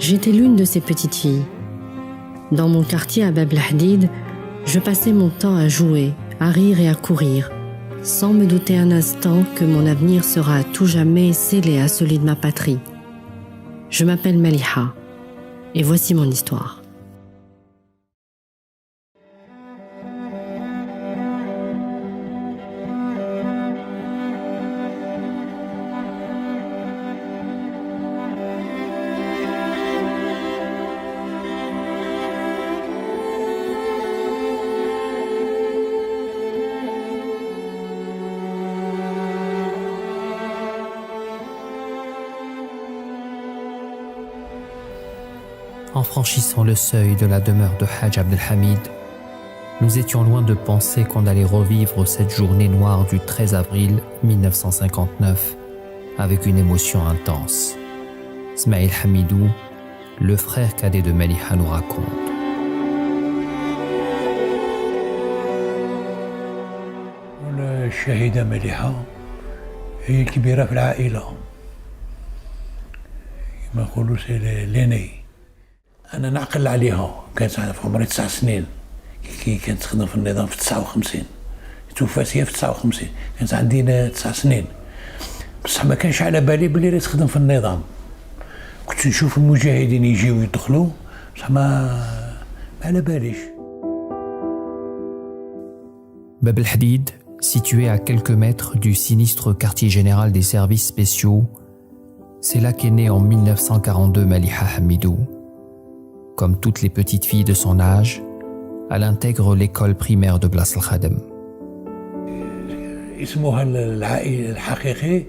J'étais l'une de ces petites filles. Dans mon quartier à Bab el Hadid, je passais mon temps à jouer, à rire et à courir, sans me douter un instant que mon avenir sera à tout jamais scellé à celui de ma patrie. Je m'appelle Maliha, et voici mon histoire. En franchissant le seuil de la demeure de Hajj Abdelhamid, nous étions loin de penser qu'on allait revivre cette journée noire du 13 avril 1959 avec une émotion intense. Smaïl Hamidou, le frère cadet de Maliha, nous raconte. الشهيدة مليحة هي الكبيرة في العائلة كما يقولوا ليني. أنا نعقل عليها، كانت في عمري 9 سنين كي كانت تخدم في النظام في 59. توفات هي في 59، كانت عندي 9 سنين، بصح ما كانش على بالي بلي راه تخدم في النظام. كنت نشوف المجاهدين يجيو يدخلوا بصح ما على باليش. Bab el Hadid, situé à quelques mètres du sinistre quartier général des services spéciaux, c'est là qu'est née en 1942 Maliha Hamidou. Comme toutes les petites filles de son âge, elle intègre l'école primaire de Blas el-Khadem. اسمها العائلي الحقيقي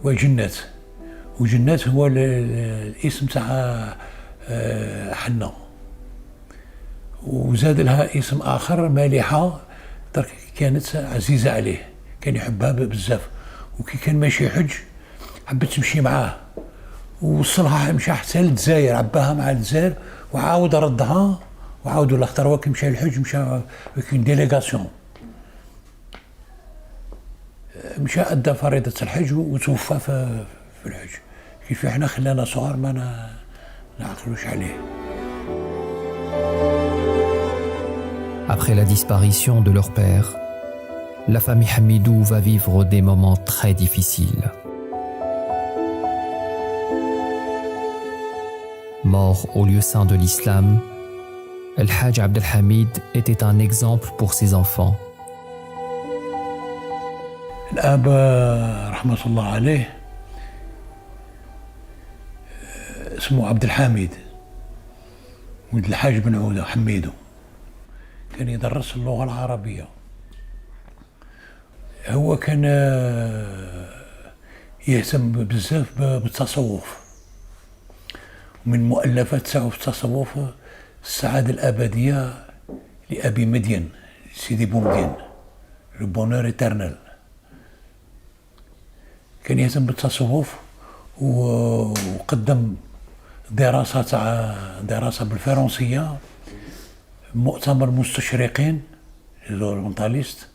هو جنات، وجنات هو الاسم تاع حنا، وزاد لها اسم آخر مالحة كانت عزيزة عليه، كان يحبها بزاف، وكي كان ماشي حج حبت تمشي معاه ووصلها، مشى حتى للجزائر، عباها مع الجزائر وعاود ردها وعاود ولا خطر هو كي مشى للحج مشى كاين ديليغاسيون، مشى أدى فريضة الحج وتوفى في الحج. كيف احنا خلانا صغار ما نعقلوش عليه. Après la disparition de leur père, la famille Hamidou va vivre des moments très difficiles. Mort au lieu saint de l'islam, El Hajj Abdelhamid était un exemple pour ses enfants. الأب رحمة الله عليه اسمه عبد الحميد ولد الحاج بن عودة حميدو، كان يدرس اللغة العربية. هو كان يهتم بزاف بالتصوف، ومن مؤلفات تاعو في التصوف السعادة الأبدية لأبي مدين سيدي بومدين، لو بونور إترنال. كان يهتم بالتصوف وقدم دراسة بالفرنسية، مؤتمر مستشرقين المونتاليست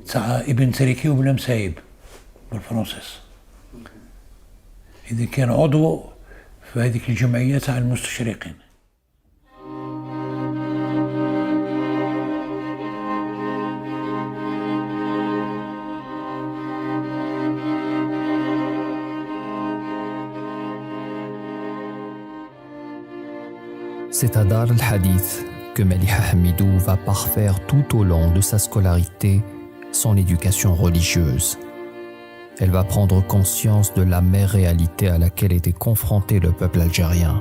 تاع ابن تريكي وبن مسايب بالفرنسيس. إذا كان عضو في هذيك الجمعية تاع المستشرقين. C'est à Dar el-Hadith que Maliha Hamidou va parfaire tout au long de sa scolarité son éducation religieuse. Elle va prendre conscience de l'amère réalité à laquelle était confronté le peuple algérien.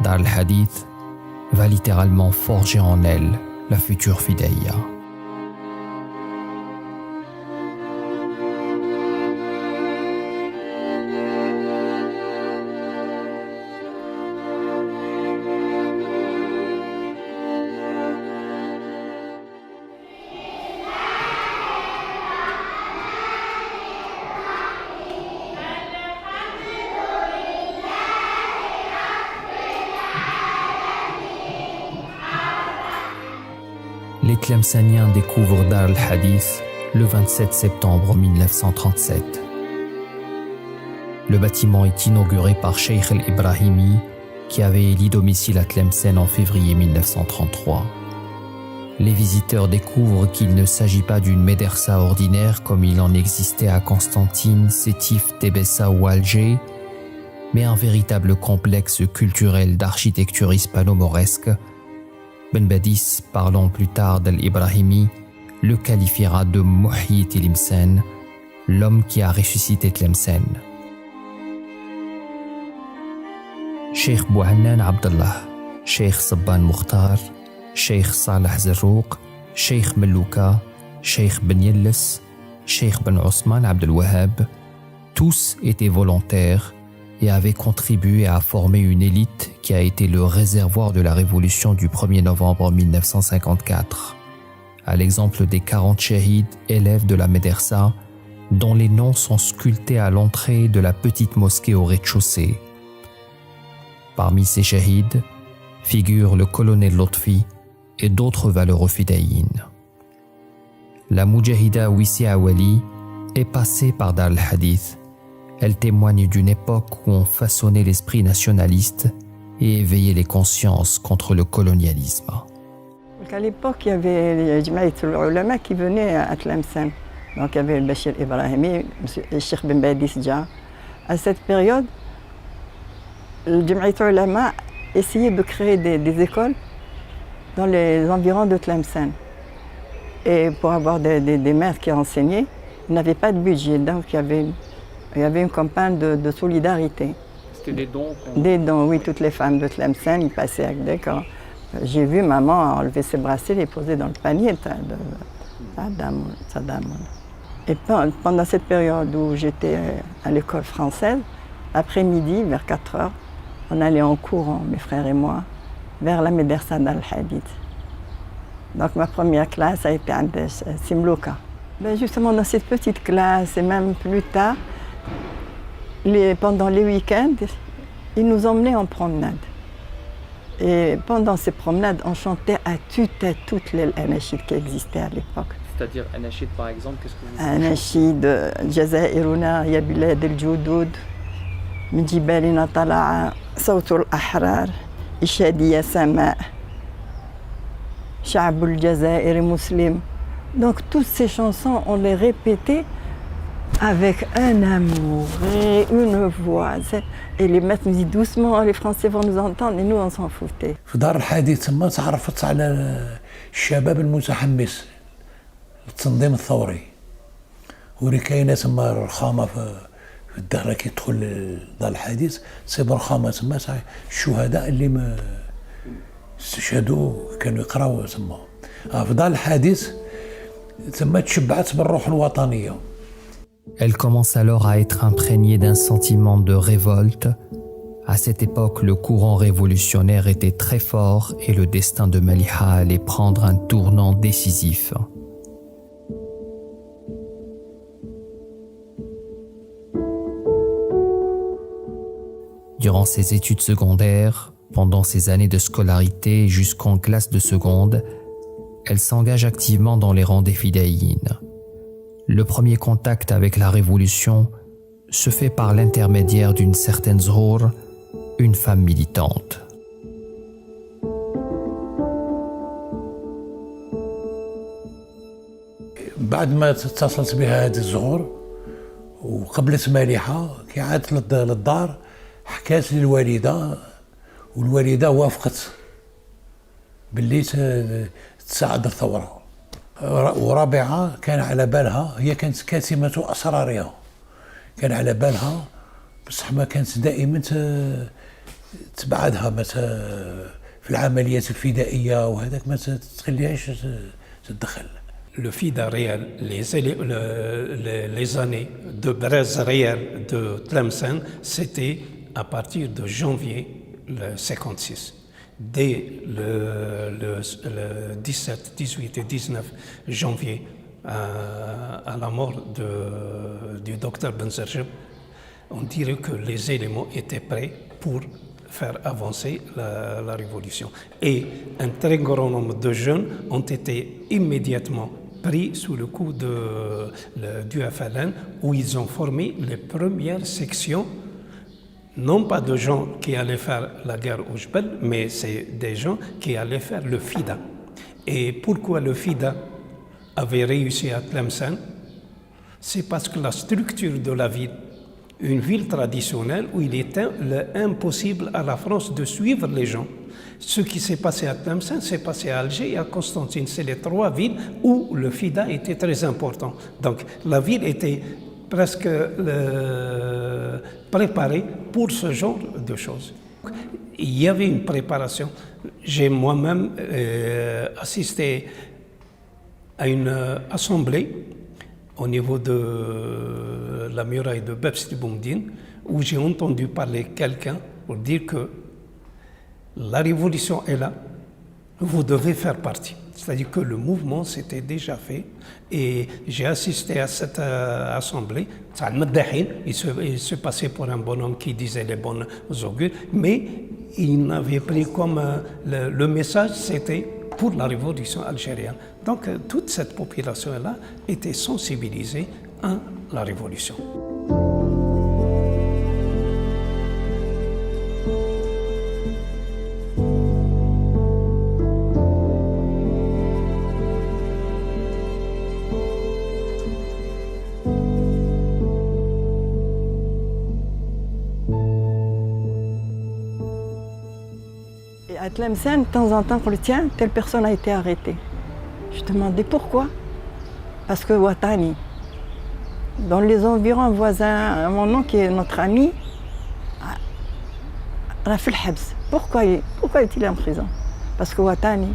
Dar el-Hadith va littéralement forger en elle la future Fidaya. Les Tlemceniens découvrent Dar el-Hadith le 27 septembre 1937. Le bâtiment est inauguré par Cheikh El-Ibrahimi, qui avait élu domicile à Tlemcen en février 1933. Les visiteurs découvrent qu'il ne s'agit pas d'une médersa ordinaire comme il en existait à Constantine, Sétif, Tébessa ou Alger, mais un véritable complexe culturel d'architecture hispano-mauresque. Ben Badis, parlant plus tard d'Al-Ibrahimi, le qualifiera de Muhyi Tlemcen, l'homme qui a ressuscité Tlemcen. Cheikh Bouhannan Abdallah, Cheikh Sabban Mukhtar, Cheikh Salah Zarrouq, Cheikh Melouka, Cheikh Ben Yelles, Cheikh Ben Ousmane Abdel Wahhab, tous étaient volontaires et avaient contribué à former une élite qui a été le réservoir de la révolution du 1er novembre 1954. À l'exemple des 40 shahids, élèves de la médersa, dont les noms sont sculptés à l'entrée de la petite mosquée au rez-de-chaussée. Parmi ces shahids figurent le colonel Lotfi et d'autres valeureux fidayines. La Moudjahida Wissi Awali est passée par Dar al-Hadith. Elle témoigne d'une époque où on façonnait l'esprit nationaliste et éveillait les consciences contre le colonialisme. À l'époque, il y avait les Jamaït al-Ulama qui venaient à Tlemcen. Donc il y avait le Bachir Ibrahimi, le Cheikh Ben Badis Dja. À cette période, le Jamaït al-Ulama essayait de créer des écoles dans les environs de Tlemcen. Et pour avoir des maîtres qui enseignaient, ils n'avaient pas de budget. Donc il y avait une campagne de solidarité. C'était des dons? Des dons, oui. Toutes les femmes de Tlemcen, ils passaient avec des corps. J'ai vu maman enlever ses bracelets et les poser dans le panier de Saddam. Et pendant cette période où j'étais à l'école française, après-midi, vers 4 heures, on allait en courant, mes frères et moi, vers la médersa d'Al-Hadith. Donc ma première classe a été à Simlouka. Justement dans cette petite classe et même plus tard, pendant les week-ends, ils nous emmenaient en promenade. Et pendant ces promenades, on chantait à tue-tête toutes les anachides qui existaient à l'époque. C'est-à-dire anachid par exemple, qu'est-ce que vous anachid, Jazairuna, Ya Bilad al-Judud, Min Jibalina Tala'a, Sawt al-Ahrar, Ishadiya Sama, Sha'b al-Jazair Muslim. Donc toutes ces chansons, on les répétait avec un amour et une voix. Et les maîtres nous disent doucement, les Français vont nous entendre, et nous on s'en foutait. في دار الحديث تما تعرفت على الشباب المتحمس للتنظيم الثوري وري كاينه تما رخامه في الدار كي تدخل لدار الحديث تصيب رخامه تما الشهداء اللي ما استشهدوا كانوا يقراوا تما في دار الحديث تما تشبعت بالروح الوطنيه. Elle commence alors à être imprégnée d'un sentiment de révolte. À cette époque, le courant révolutionnaire était très fort et le destin de Maliha allait prendre un tournant décisif. Durant ses études secondaires, pendant ses années de scolarité jusqu'en classe de seconde, elle s'engage activement dans les rangs des fidayines. Le premier contact avec la révolution se fait par l'intermédiaire d'une certaine Zhour, une femme militante. بعد ما اتصلت بها هذه الزهور وقبلت مالحة كي عادت للدار حكات للوالدة والوالدة وافقت باللي تساعد الثورة. ورابعة كان على بالها هي كانت كاتمة أسرارها كان على بالها بصح ما كانت دائما تبعدها في العمليات الفدائية وهذاك ما تخليهاش تدخل. Le FIDA réel, les années de braise réelle de Tlemcen, c'était à partir de janvier le 56. Dès le 17, 18 et 19 janvier, à la mort du docteur Ben Serjeb, on dirait que les éléments étaient prêts pour faire avancer la révolution. Et un très grand nombre de jeunes ont été immédiatement pris sous le coup du FLN, où ils ont formé les premières sections, non pas de gens qui allaient faire la guerre au Jbel, mais c'est des gens qui allaient faire le FIDA. Et pourquoi le FIDA avait réussi à Tlemcen? C'est parce que la structure de la ville, une ville traditionnelle où il était impossible à la France de suivre les gens. Ce qui s'est passé à Tlemcen s'est passé à Alger et à Constantine. C'est les trois villes où le FIDA était très important. Donc la ville était presque préparée pour ce genre de choses. Il y avait une préparation. J'ai moi-même assisté à une assemblée au niveau de la muraille de Bebs-Boumdine, où j'ai entendu parler quelqu'un pour dire que la révolution est là, vous devez faire partie. C'est-à-dire que le mouvement s'était déjà fait et j'ai assisté à cette assemblée. Il se passait pour un bonhomme qui disait les bonnes augures, mais il n'avait pris comme le message, c'était pour la révolution algérienne. Donc toute cette population-là était sensibilisée à la révolution. À Tlemcen, de temps en temps, on le tient, telle personne a été arrêtée. Je demandais pourquoi. Parce que Ouattani, dans les environs voisins, mon oncle qui est notre ami, Rafel Habs. Pourquoi est-il en prison? Parce que Ouattani,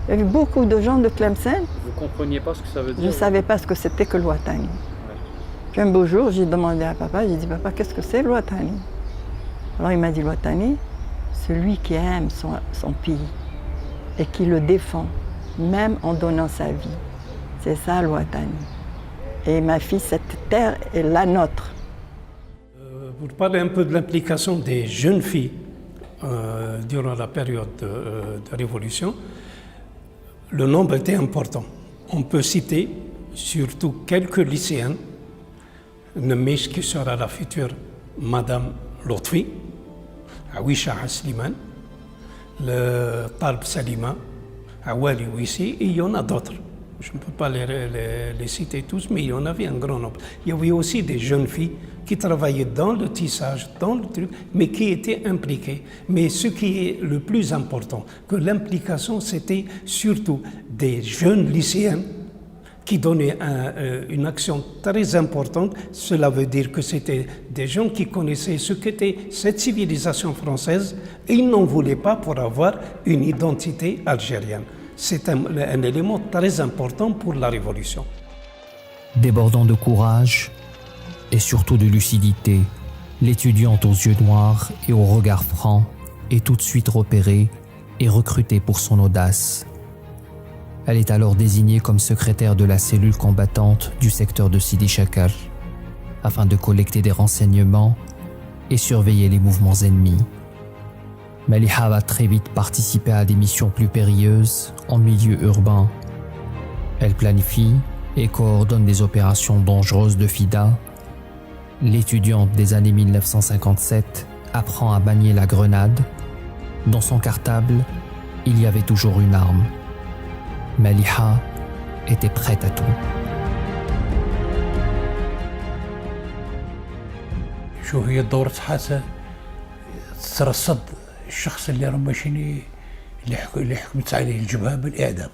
il y avait beaucoup de gens de Tlemcen. Vous ne compreniez pas ce que ça veut dire? Je ne savais pas ce que c'était que le Ouattani. Ouais. Puis un beau jour, j'ai demandé à papa, j'ai dit, papa, qu'est-ce que c'est le Ouattani? Alors il m'a dit, le Ouattani, celui qui aime son pays et qui le défend, même en donnant sa vie. C'est ça, le Ouattani. Et ma fille, cette terre est la nôtre. Pour parler un peu de l'implication des jeunes filles durant la période de révolution, le nombre était important. On peut citer surtout quelques lycéennes, Nemish qui sera la future Madame Lotfi, Awisha Sliman, le Talb Salima, Awali Wissi, et il y en a d'autres. Je ne peux pas les citer tous, mais il y en avait un grand nombre. Il y avait aussi des jeunes filles qui travaillaient dans le tissage, dans le truc, mais qui étaient impliquées. Mais ce qui est le plus important, que l'implication, c'était surtout des jeunes lycéens qui donnaient une action très importante. Cela veut dire que c'était des gens qui connaissaient ce qu'était cette civilisation française et ils n'en voulaient pas pour avoir une identité algérienne. C'est un élément très important pour la Révolution. Débordant de courage et surtout de lucidité, l'étudiante aux yeux noirs et au regard franc est tout de suite repérée et recrutée pour son audace. Elle est alors désignée comme secrétaire de la cellule combattante du secteur de Sidi Chakar, afin de collecter des renseignements et surveiller les mouvements ennemis. Maliha va très vite participer à des missions plus périlleuses en milieu urbain. Elle planifie et coordonne des opérations dangereuses de FIDA. L'étudiante des années 1957 apprend à manier la grenade. Dans son cartable, il y avait toujours une arme. Maliha était prête à tout. شو هي دورة حاسة ترصد الشخص اللي راه ماشي اللي حكمت عليه الجبهة بالإعدام.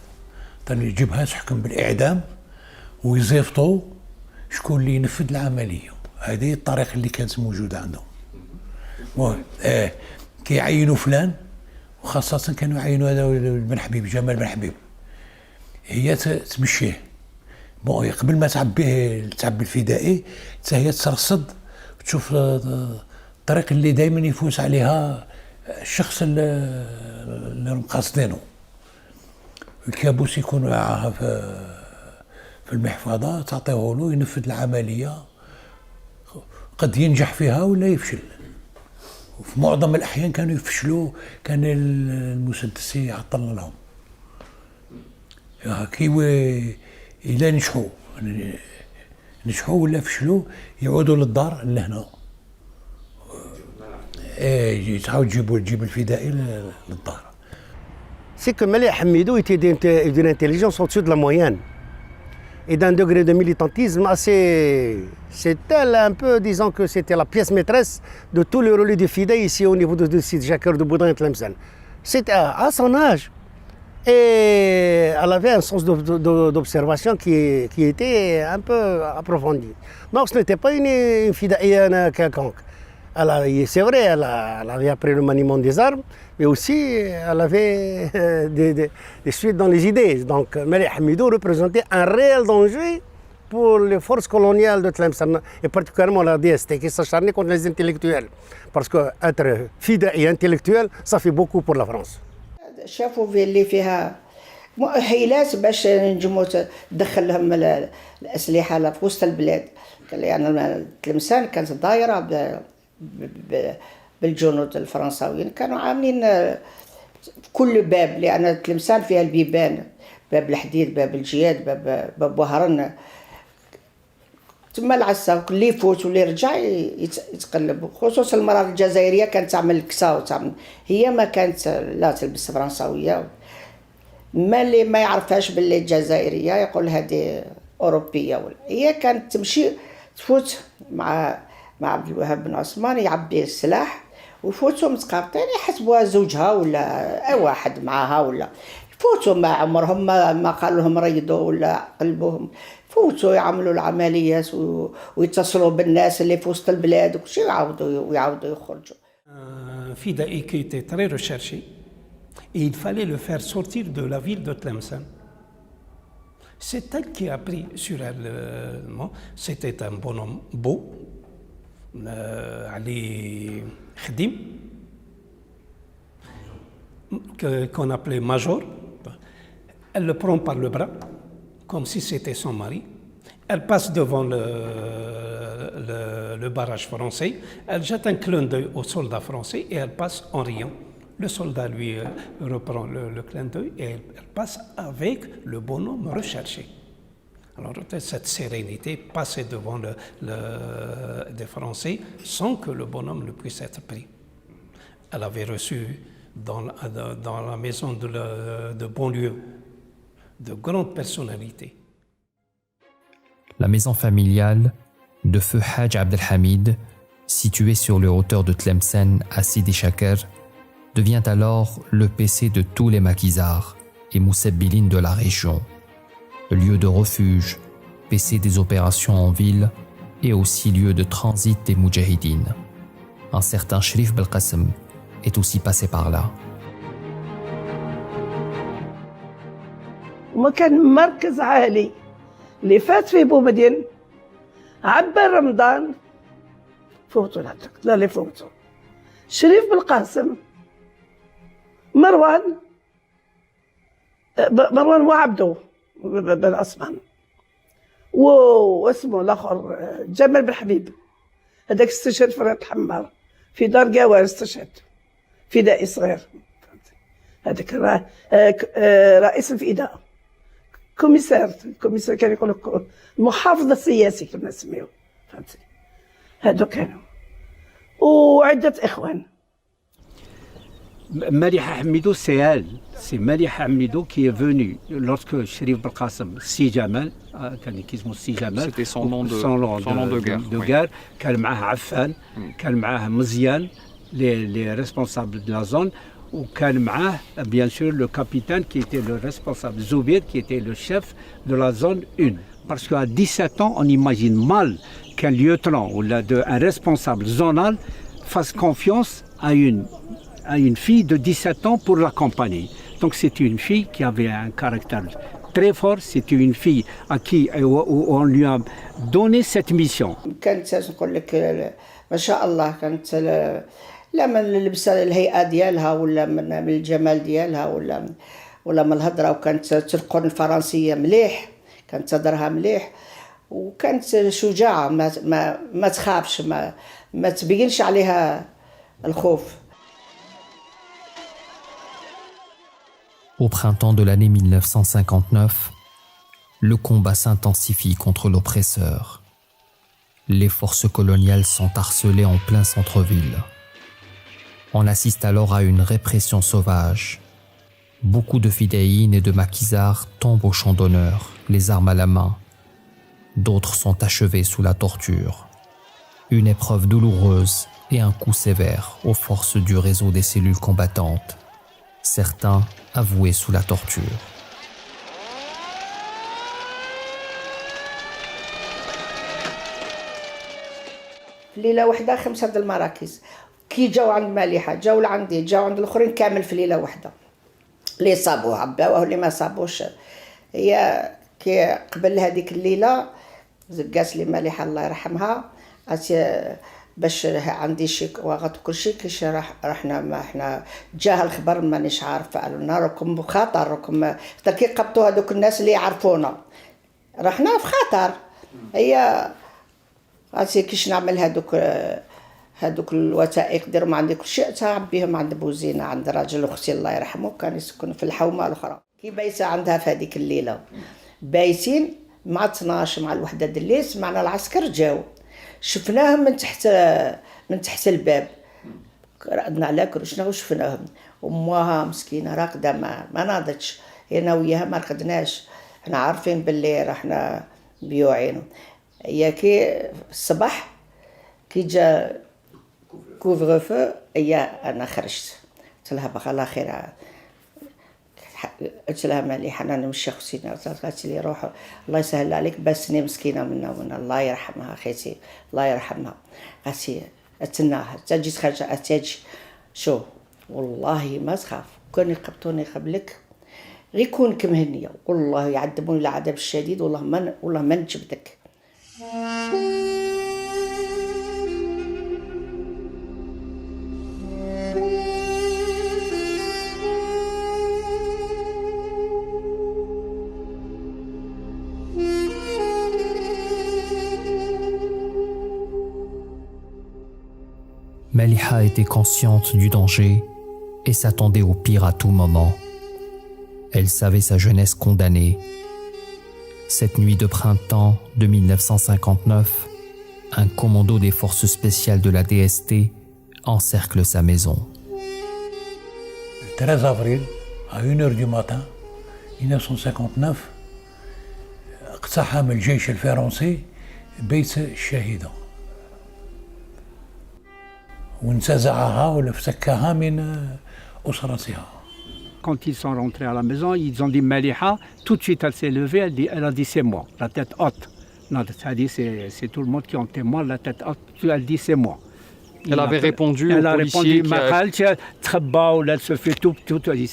طيب الجبهة تحكم بالإعدام ويزيفطوا شكون اللي ينفذ العملية. هذه الطريقة اللي كانت موجودة عندهم. كيعينوا فلان وخاصة كانوا يعينوا هذا بن حبيب جمال بن حبيب. هي تمشيه بون قبل ما تعبي الفدائي حتى هي ترصد وتشوف الطريق اللي دائما يفوز عليها الشخص اللي قاصدينه. الكابوس يكون معها في المحفظة تعطيه له ينفذ العملية، قد ينجح فيها ولا يفشل. وفي معظم الأحيان كانوا يفشلوا، كان المسدس يعطل لهم. كي إلا نجحوا ولا فشلوا يعودوا للدار لهنا. تعاود تجيب الفدائي للدار. C'est que Mali Hamidou était d'une intelligence au-dessus de la moyenne et d'un degré de militantisme assez... C'était un peu, disons que c'était la pièce maîtresse de tout le relais du FIDA ici au niveau de Sidi Jacquer de Boudin et Tlemcen. C'était à son âge. Et elle avait un sens d'observation qui était un peu approfondi. Donc ce n'était pas une fidaïenne quelconque. C'est vrai, elle avait appris le maniement des armes, mais aussi elle avait des suites dans les idées. Donc Mali Hamidou représentait un réel danger pour les forces coloniales de Tlemcen, et particulièrement la DST, qui s'acharnait contre les intellectuels. Parce qu'être fidèle et intellectuel, ça fait beaucoup pour la France. شافوا في اللي فيها مؤهلات باش نجمو تدخل لهم الأسلحة في وسط البلاد. يعني تلمسان كانت دايرة بالجنود الفرنساويين، كانوا عاملين كل باب، لأن تلمسان فيها البيبان، باب الحديد، باب الجياد، باب وهران. تما العسا اللي يفوت واللي يرجع يتقلب. خصوصا المرأة الجزائرية كانت تعمل الكسا وتعمل، هي ما كانت لا تلبس فرنساوية. ما اللي ما يعرفهاش باللي الجزائرية يقول هذه أوروبية. هي كانت تمشي تفوت مع عبد الوهاب بن عثمان يعبي السلاح ويفوتوا متقابطين يحسبوها زوجها ولا أي واحد معاها، ولا يفوتوا ما عمرهم ما قالوا لهم ريضوا ولا قلبوهم. يفوتوا يعملوا العمليات ويتصلوا بالناس اللي في وسط البلاد وكل شيء ويعاودوا يخرجوا. Fidaï qui était très recherché, et il fallait le faire sortir de la ville de Tlemcen. C'est elle qui a pris sur elle. C'était un bonhomme beau, Ali Khadim, qu'on appelait Major. Elle le prend par le bras, comme si c'était son mari. Elle passe devant le barrage français, elle jette un clin d'œil aux soldats français et elle passe en riant. Le soldat lui reprend le clin d'œil et elle passe avec le bonhomme recherché. Alors cette sérénité, passer devant des Français sans que le bonhomme ne puisse être pris. Elle avait reçu dans la maison de banlieue de grandes personnalités. La maison familiale de feu Haj Abdelhamid, située sur les hauteurs de Tlemcen à Sidi Chaker, devient alors le PC de tous les maquisards et moussebbilines de la région, le lieu de refuge, PC des opérations en ville et aussi lieu de transit des moudjahidines. Un certain Sherif Belkacem est aussi passé par là. وكان مركز عالي اللي فات في بومدين عبر رمضان فوتوا الهدرك لا اللي فوتوا شريف بالقاسم مروان وعبدو بن عثمان واسمه الاخر جمال بن حبيب، هذاك استشهد في رياض الحمار في دار قوار، استشهد فدائي صغير. هذاك رئيس الفداء، كوميسار كان يقول لك المحافظ السياسي كنا نسميوه، فهمتي؟ هادو كانوا وعدة إخوان. Maliha Hamidou, c'est elle. C'est Maliha Hamidou qui est venue lorsque Sherif Belkacem, Si Jamal, c'était son nom de guerre. كان معاه عفان، كان معاه مزيان، les responsables de la zone. وكان معاه bien sûr le capitaine qui était le responsable, Zoubir, qui était le chef de la zone 1. Parce qu'à 17 ans, on imagine mal qu'un lieutenant ou un responsable zonal fasse confiance à une fille de 17 ans pour l'accompagner. Donc c'est une fille qui avait un caractère très fort, c'est une fille à qui on lui a donné cette mission. لا من اللبسة الهيئة ديالها ولا من الجمال ديالها ولا من الهضرة، وكانت تلقن الفرنسية مليح، كانت تهضرها مليح، وكانت شجاعة ما تخافش، ما تبينش عليها الخوف. Au printemps de l'année 1959, le combat s'intensifie contre l'oppresseur. Les forces coloniales sont harcelées en plein centre-ville. On assiste alors à une répression sauvage. Beaucoup de fidéines et de maquisards tombent au champ d'honneur, les armes à la main. D'autres sont achevés sous la torture. Une épreuve douloureuse et un coup sévère aux forces du réseau des cellules combattantes. Certains avoués sous la torture. ليله واحده 5 د المراكز كي جاو عند مالحه جاو لعندي جاو عند الاخرين كامل في ليله واحده اللي صابوه عباوه واللي ما صابوش. هي كي قبل هذيك الليله زقاس لي مالحه الله يرحمها باش عندي شيك واغط كل شيء كيش رحنا ما احنا جاه الخبر مانيش عارفه قالوا لنا راكم بخطر راكم كي قبطوا هذوك الناس اللي يعرفونا رحنا في خطر. هي عرفتي كيش نعمل هذوك الوثائق ديرهم عندي كل شيء تعبيهم عند بوزينه عند راجل اختي الله يرحمه كان يسكن في الحومه الاخرى. كي بايسه عندها في هذيك الليله بايسين مع 12 مع الوحده د الليل سمعنا العسكر جاو شفناهم من تحت الباب ردنا على كرشنا وشفناهم وماها مسكينه راقده ما ناضتش انا وياها ما رقدناش احنا عارفين باللي راحنا بيوعين. هي كي الصباح كي جا كوفغ فو هي انا خرجت قلت لها بخا الله خير قلت لها مالي انا نمشي خصينا قالت لي روح الله يسهل عليك بسني مسكينه منا الله يرحمها خيتي الله يرحمها. قالت لي اتناها تجي خارجه اتاجي شو والله ما تخاف كون يقبطوني قبلك غير كونك مهنيه والله يعذبوني العذاب الشديد والله ما نجبدك. Maliha était consciente du danger et s'attendait au pire à tout moment. Elle savait sa jeunesse condamnée. Cette nuit de printemps de 1959, un commando des forces spéciales de la DST encercle sa maison. 13 avril, à 1h du matin, 1959, اقتحم الجيش الفرنسي بيت الشهيدة وانتزعها وفسكها من أسرتها. Quand ils sont rentrés à la maison, ils ont dit Maliha, tout de suite elle s'est levée, elle a dit c'est moi, la tête haute. Non, ça dit c'est tout le monde qui en témoigne, la tête haute, elle dit c'est moi. Elle avait répondu au policier elle se fait tout,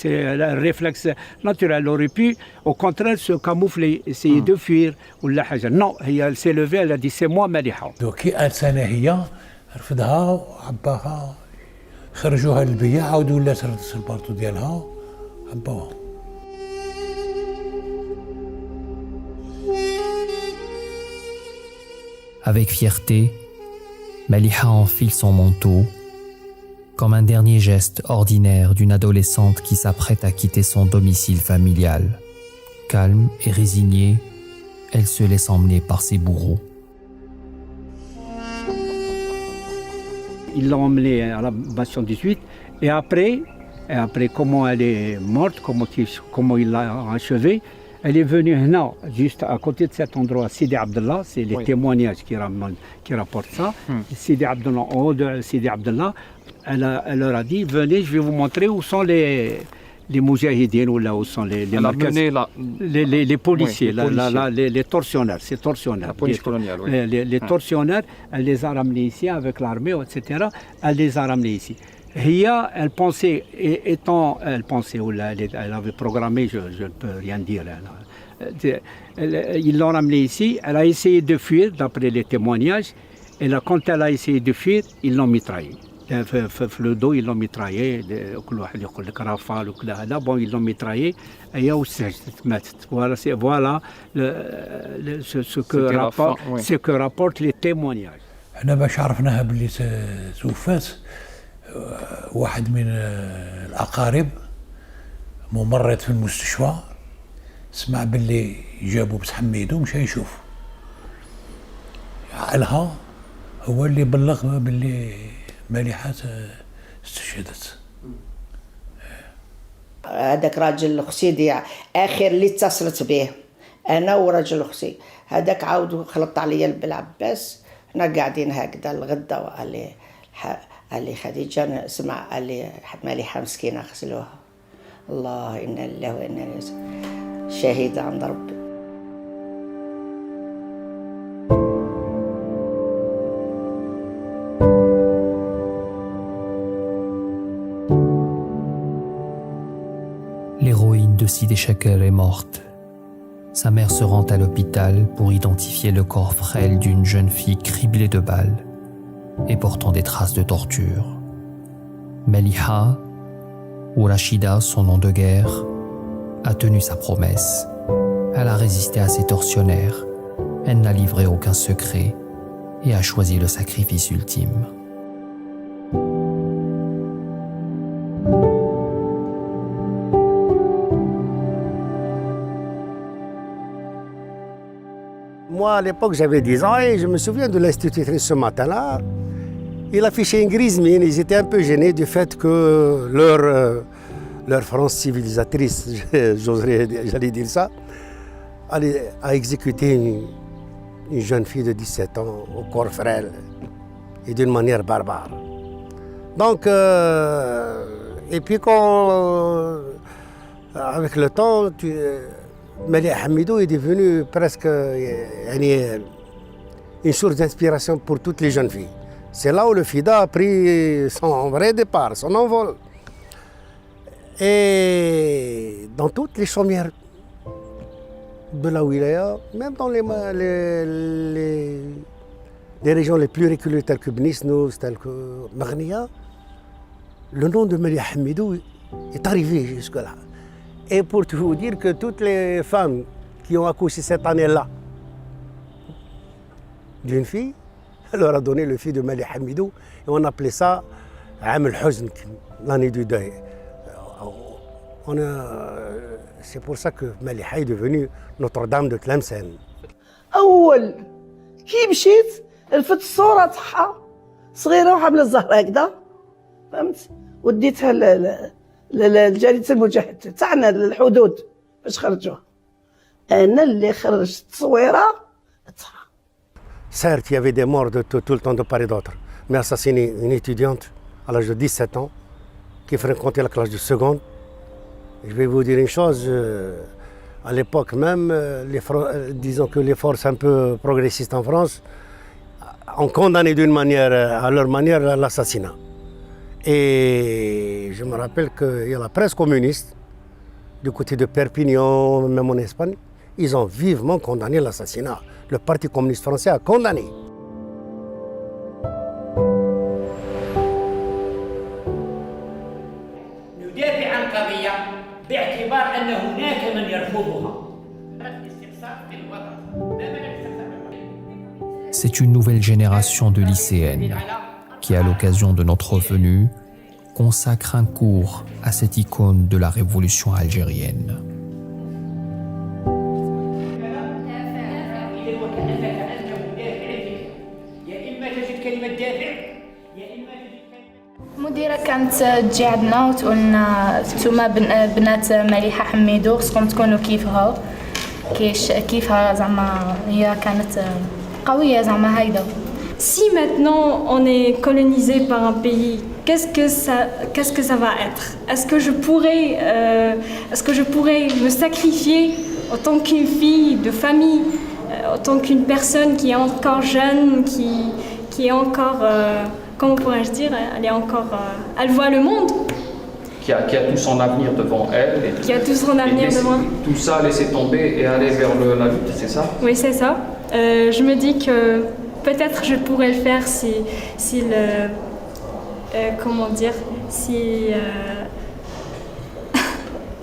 c'est un réflexe naturel. Elle aurait pu, au contraire, se camoufler, essayer de fuir. Non, elle s'est levée, elle a dit c'est moi Maliha. Donc, elle رفضها وعباها خرجوها للبيع عاودوا ولا سردت البارطو ديالها عباوها. Avec fierté, Maliha enfile son manteau comme un dernier geste ordinaire d'une adolescente qui s'apprête à quitter son domicile familial. Calme et résignée, elle se laisse emmener par ses bourreaux. Ils l'ont emmenée à la bastion 18 et après comment elle est morte, comment il l'a achevée, elle est venue là, juste à côté de cet endroit, Sidi Abdallah, c'est les témoignages qui rapportent ça. Sidi Abdallah, en haut de Sidi Abdallah, elle leur a dit, venez, je vais vous montrer où sont les moujahidines ou là où sont les policiers, les tortionnaires, ces tortionnaires. La police coloniale, oui. Les tortionnaires, elle les a ramenés ici avec l'armée, etc. Elle les a ramenés ici. Hia, elle pensait, elle avait programmé, je ne peux rien dire. Ils l'ont ramenée ici, elle a essayé de fuir, d'après les témoignages, et là, quand elle a essayé de fuir, ils l'ont mitraillée. Le dos, ils l'ont mitraillé, bon, ils l'ont mitraillé, voilà ce que rapportent les témoignages. احنا باش عرفناها باللي توفات واحد من الأقارب ممرض في المستشفى سمع باللي جابوا بس حميدو مشى يشوف عقلها هو اللي بلغ باللي مليحة استشهدت. هذاك راجل الخسيدي اخر اللي اتصلت به انا وراجل الخسي هذاك عاود خلط عليا بالعباس. حنا قاعدين هكذا الغدا وقال لي خديجه سمع قال لي مليحه مسكينه غسلوها. الله انا لله وانا اليه شهيده عند ربي. L'héroïne de Sidi Chaker est morte. Sa mère se rend à l'hôpital pour identifier le corps frêle d'une jeune fille criblée de balles et portant des traces de torture. Meliha, ou Rachida, son nom de guerre, a tenu sa promesse. Elle a résisté à ses tortionnaires. Elle n'a livré aucun secret et a choisi le sacrifice ultime. Moi, à l'époque, j'avais 10 ans et je me souviens de l'institutrice ce matin-là. Il affichait une grise mine. Ils étaient un peu gênés du fait que leur France civilisatrice, j'allais dire ça, a exécuté une jeune fille de 17 ans au corps frêle et d'une manière barbare. Donc, et puis avec le temps, Meliha Hamidou est devenu presque une source d'inspiration pour toutes les jeunes filles. C'est là où le FIDA a pris son vrai départ, son envol. Et dans toutes les chaumières de la wilaya, même dans les régions les plus reculées telles que Bnisnous, telles que Maghnia, le nom de Meliha Hamidou est arrivé jusque-là. Et pour vous dire que toutes les femmes qui ont accouché cette année-là d'une fille, elle leur a donné le fils de Meliha Hamidou et on appelait ça Am al-Huzn, l'année du deuil. C'est pour ça que Meliha est devenue Notre-Dame de Tlemcen. أول كي مشيت لفت الصورة تاعها صغيرة وحاملة الزهرة هكذا فهمت وديتها لجريدة المجاهد تاعنا الحدود باش خرجوها. أنا اللي خرجت التصويرة تاعها. Certes, il y avait des morts de tout le temps de part et d'autre, mais assassiner une étudiante à l'âge de 17 ans qui fréquentait la classe de seconde. Je vais vous dire une chose, à l'époque même, disons que les forces un peu progressistes en France ont condamné d'une manière, à leur manière, l'assassinat. Et je me rappelle qu'il y a la presse communiste, du côté de Perpignan, même en Espagne, ils ont vivement condamné l'assassinat. Le Parti communiste français a condamné. ندافع عن قضية باعتبار أن هناك من يرفضها. C'est une nouvelle génération de lycéennes qui, à l'occasion de notre venue, consacre un cours à cette icône de la révolution algérienne. المديرة كانت تجي عندنا وتقول لنا نتوما بنات مليحة حميدو خصكم تكونوا كيفها كيفها زعما هي كانت قوية زعما هيدا. Si maintenant on est colonisé par un pays, qu'est-ce que ça va être? Est-ce que je pourrais me sacrifier en tant qu'une fille de famille, en tant qu'une personne qui est encore jeune, qui est encore, comment pourrais-je dire, elle voit le monde. Qui a tout son avenir devant elle. Qui a tout son avenir devant. Tout ça, laisser tomber et aller vers la lutte, c'est ça? Oui, c'est ça. Je me dis que peut-être je pourrais le faire si comment dire,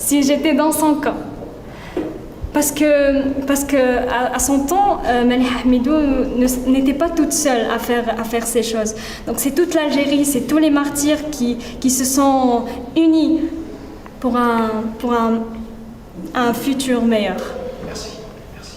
si j'étais dans son camp. Parce que à son temps, Meliha Hamidou n'était pas toute seule à faire ces choses. Donc c'est toute l'Algérie, c'est tous les martyrs qui se sont unis pour un futur meilleur. Merci. Merci.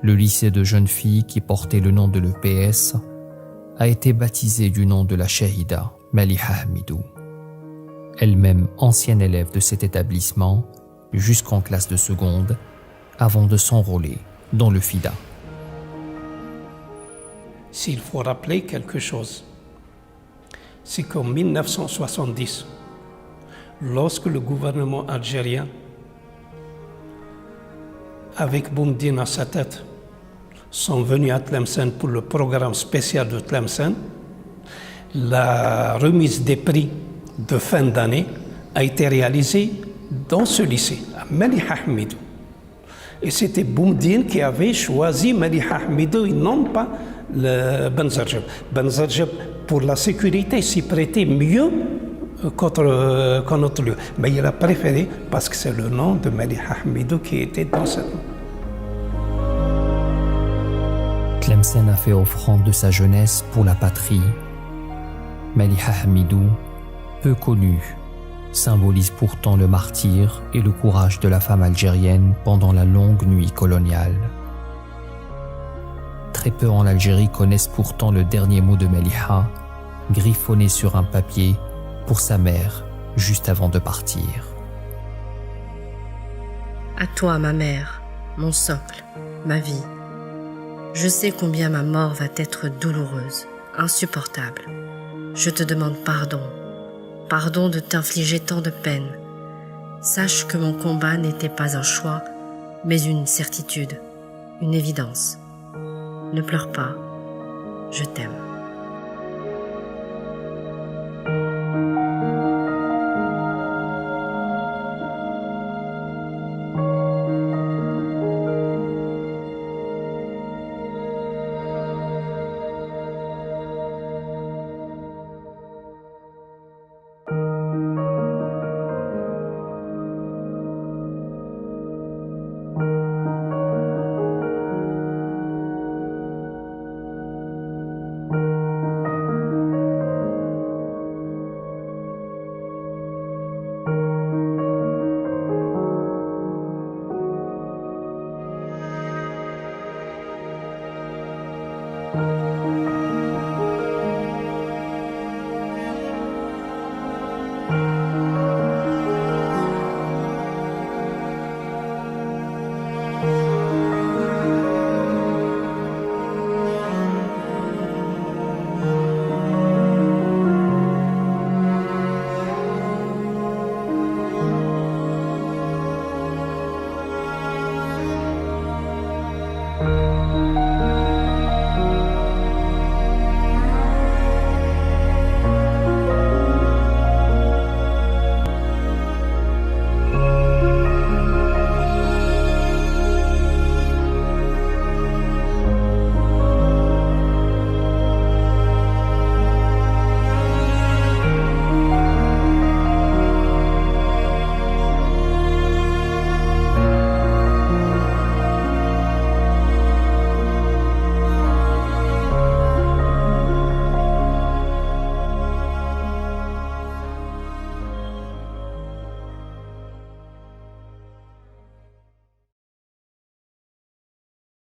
Le lycée de jeunes filles qui portait le nom de l'EPS a été baptisé du nom de la Shahida Maliha Hamidou, elle-même ancienne élève de cet établissement jusqu'en classe de seconde avant de s'enrôler dans le FIDA. S'il faut rappeler quelque chose, c'est qu'en 1970, lorsque le gouvernement algérien, avec Boumediene à sa tête, sont venus à Tlemcen pour le programme spécial de Tlemcen, la remise des prix de fin d'année a été réalisée dans ce lycée, à Maliha Hamidou. Et c'était Boumediene qui avait choisi Maliha Hamidou et non pas le Ben Zarjab. Ben Zarjab, pour la sécurité, s'y prêtait mieux qu'un autre lieu. Mais il a préféré parce que c'est le nom de Maliha Hamidou qui était dans cette nom. Tlemcen a fait offrande de sa jeunesse pour la patrie. Maliha Hamidou, peu connue, symbolise pourtant le martyre et le courage de la femme algérienne pendant la longue nuit coloniale. Très peu en Algérie connaissent pourtant le dernier mot de Maliha, griffonné sur un papier pour sa mère juste avant de partir. À toi, ma mère, mon socle, ma vie. Je sais combien ma mort va être douloureuse, insupportable. Je te demande pardon. Pardon de t'infliger tant de peine. Sache que mon combat n'était pas un choix, mais une certitude, une évidence. Ne pleure pas, je t'aime.